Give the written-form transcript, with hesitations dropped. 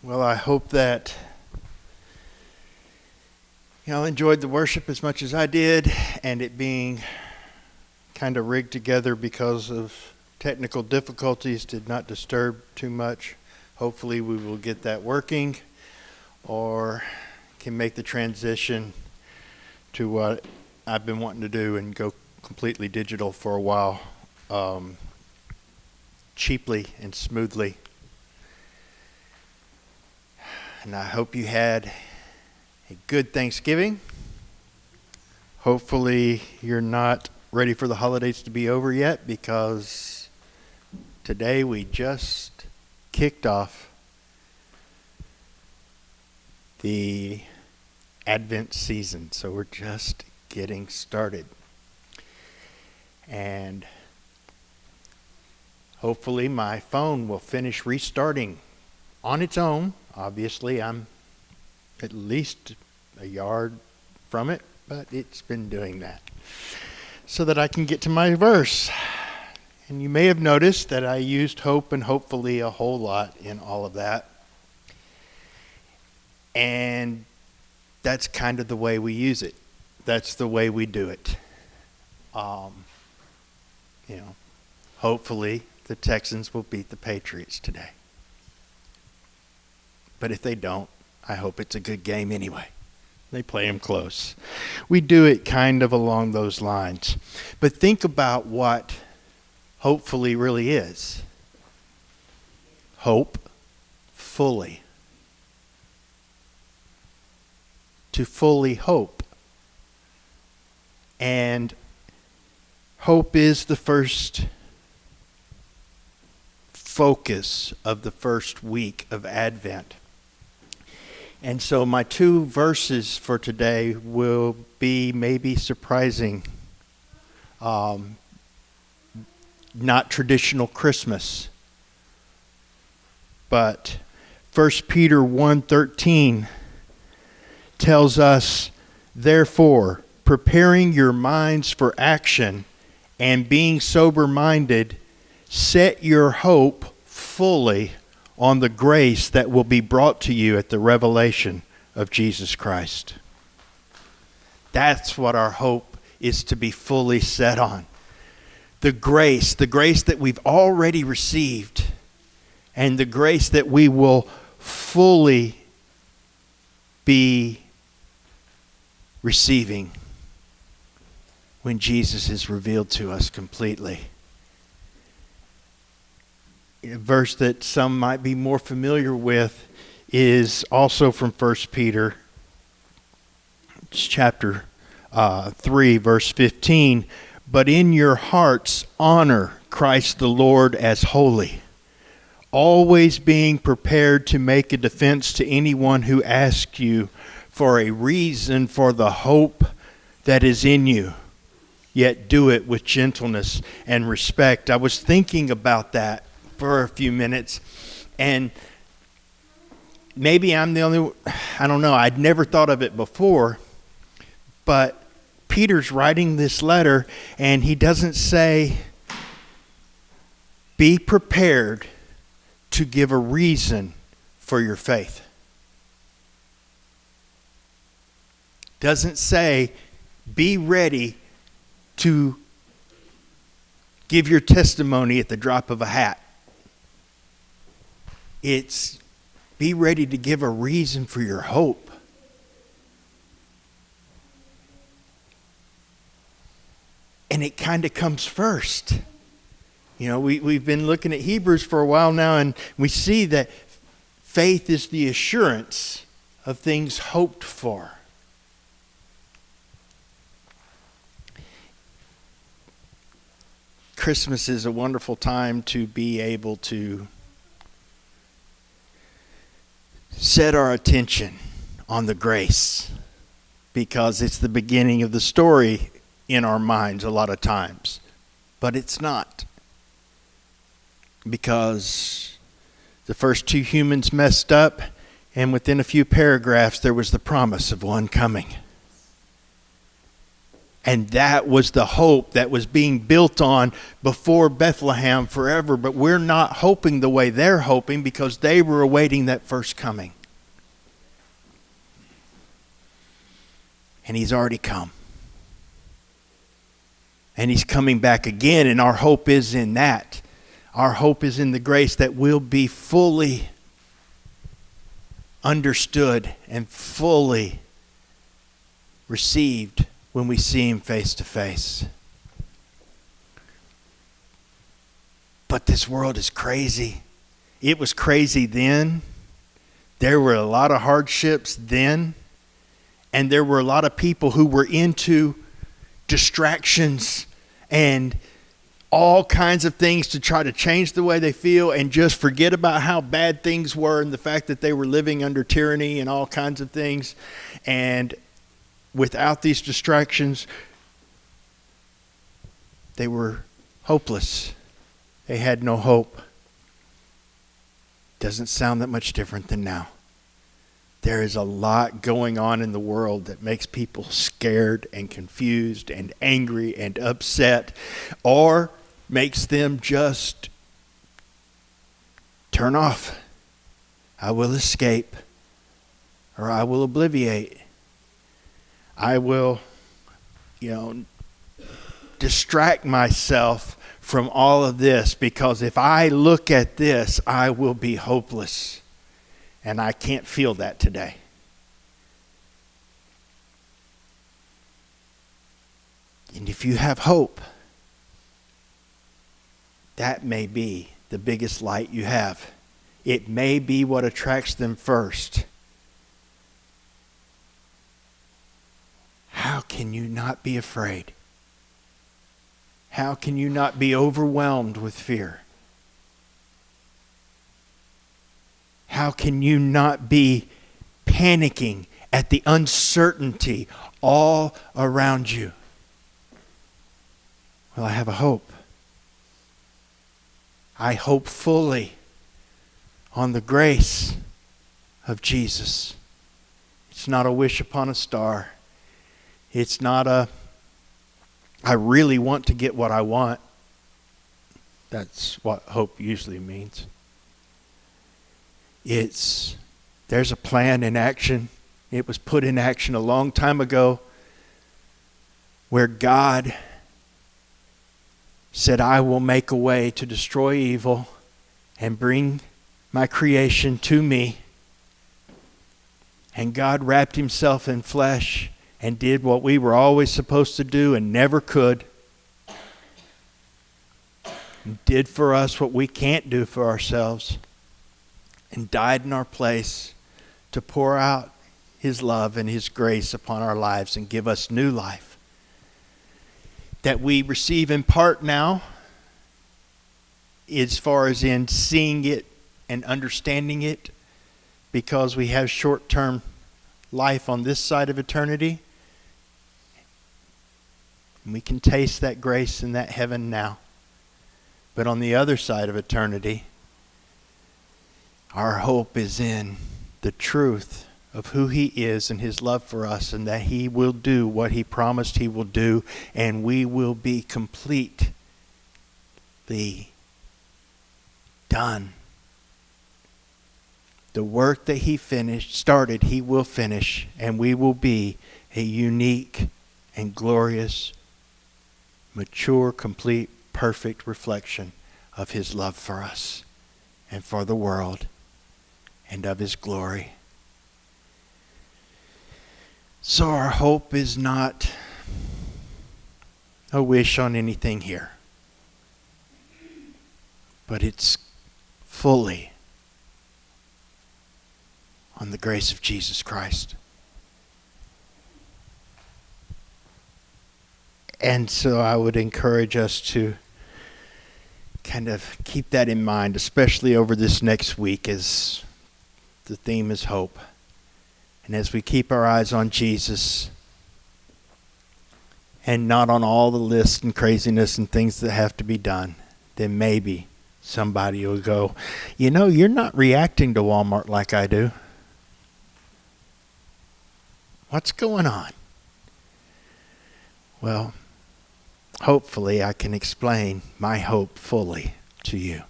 Well, I hope that y'all enjoyed the worship as much as I did, and it being kind of rigged together because of technical difficulties did not disturb too much. Hopefully we will get that working or can make the transition to what I've been wanting to do and go completely digital for a while, cheaply and smoothly. And I hope you had a good Thanksgiving. Hopefully you're not ready for the holidays to be over yet, because today we just kicked off the Advent season. So we're just getting started. And hopefully my phone will finish restarting on its own. Obviously, I'm at least a yard from it, but it's been doing that so that I can get to my verse. And you may have noticed that I used hope and hopefully a whole lot in all of that. And that's kind of the way we use it. That's the way we do it. Hopefully the Texans will beat the Patriots today. But if they don't, I hope it's a good game anyway. They play them close. We do it kind of along those lines. But think about what hopefully really is. Hope fully. To fully hope. And hope is the first focus of the first week of Advent. And so my two verses for today will be maybe surprising. Not traditional Christmas. But 1 Peter 1:13 tells us, therefore, preparing your minds for action and being sober-minded, set your hope fully on the grace that will be brought to you at the revelation of Jesus Christ. That's what our hope is to be fully set on. The grace that we've already received, and the grace that we will fully be receiving when Jesus is revealed to us completely. A verse that some might be more familiar with is also from 1 Peter chapter 3, verse 15. But in your hearts honor Christ the Lord as holy, always being prepared to make a defense to anyone who asks you for a reason for the hope that is in you, yet do it with gentleness and respect. I was thinking about that for a few minutes, and maybe I'm the only one, I don't know, I'd never thought of it before, but Peter's writing this letter and he doesn't say, be prepared to give a reason for your faith. Doesn't say, be ready to give your testimony at the drop of a hat. It's be ready to give a reason for your hope. And it kind of comes first. We've been looking at Hebrews for a while now, and we see that faith is the assurance of things hoped for. Christmas is a wonderful time to be able to set our attention on the grace, because it's the beginning of the story in our minds a lot of times. But it's not, because the first two humans messed up, and within a few paragraphs there was the promise of one coming. And that was the hope that was being built on before Bethlehem forever. But we're not hoping the way they're hoping because they were awaiting that first coming. And he's already come. And he's coming back again, and our hope is in that. Our hope is in the grace that will be fully understood and fully received when we see him face to face. But this world is crazy. It was crazy then. There were a lot of hardships then. And there were a lot of people who were into distractions and all kinds of things to try to change the way they feel and just forget about how bad things were and the fact that they were living under tyranny and all kinds of things. And without these distractions, they were hopeless. They had no hope. Doesn't sound that much different than now. There is a lot going on in the world that makes people scared and confused and angry and upset, or makes them just turn off. I will escape, or I will obliviate. I will, distract myself from all of this, because if I look at this, I will be hopeless. And I can't feel that today. And if you have hope, that may be the biggest light you have. It may be what attracts them first. How can you not be afraid? How can you not be overwhelmed with fear? How can you not be panicking at the uncertainty all around you? Well, I have a hope. I hope fully on the grace of Jesus. It's not a wish upon a star. It's not I really want to get what I want. That's what hope usually means. There's a plan in action. It was put in action a long time ago where God said, I will make a way to destroy evil and bring my creation to me. And God wrapped himself in flesh and did what we were always supposed to do and never could. And did for us what we can't do for ourselves. And died in our place to pour out his love and his grace upon our lives and give us new life. That we receive in part now, as far as in seeing it and understanding it, because we have short-term life on this side of eternity. And we can taste that grace and that heaven now. But on the other side of eternity, our hope is in the truth of who he is and his love for us, and that he will do what he promised he will do, and we will be completely done. The work that he started, he will finish, and we will be a unique and glorious, mature, complete, perfect reflection of his love for us and for the world, and of his glory. So our hope is not a wish on anything here, but it's fully on the grace of Jesus Christ. And so I would encourage us to kind of keep that in mind, especially over this next week, as the theme is hope. And as we keep our eyes on Jesus and not on all the lists and craziness and things that have to be done, then maybe somebody will go, you're not reacting to Walmart like I do. What's going on? Well, hopefully I can explain my hope fully to you.